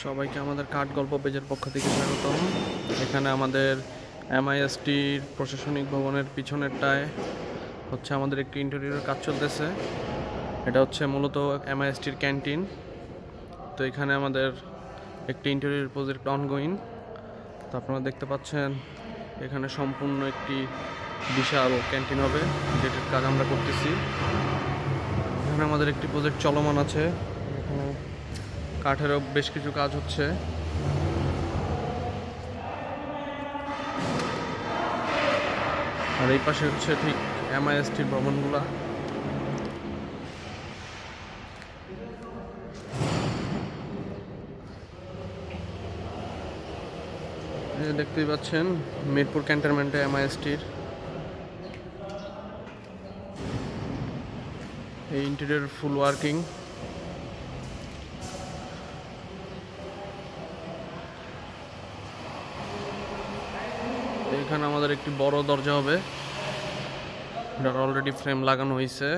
সবাইকে আমাদের কাঠ গল্প পেজের পক্ষ থেকে স্বাগতম। এখানে আমাদের এমআইএসটির প্রশাসনিক ভবনের পিছনেরটায় হচ্ছে আমাদের একটি ইন্টেরিয়রের কাজ চলতেছে। এটা হচ্ছে মূলত এমআইএসটির ক্যান্টিন। তো এখানে আমাদের একটি ইন্টেরিয়র প্রজেক্ট অনগোয়িং। তো আপনারা দেখতে পাচ্ছেন এখানে সম্পূর্ণ একটি বিশাল ক্যান্টিন হবে, যেটার কাজ আমরা করতেছি। এখানে আমাদের একটি প্রজেক্ট চলমান আছে, এখানে কাঠেরও বেশ কিছু কাজ হচ্ছে। আর এই পাশে হচ্ছে ঠিক এমআইএসটির ভবনগুলা। দেখতেই পাচ্ছেন মিরপুর ক্যান্টনমেন্টে এমআইএসটির এই ইন্টেরিয়র ফুল ওয়ার্কিং। এখানে আমাদের একটি বড় দরজা হবে, এটা অলরেডি ফ্রেম লাগানো হয়েছে।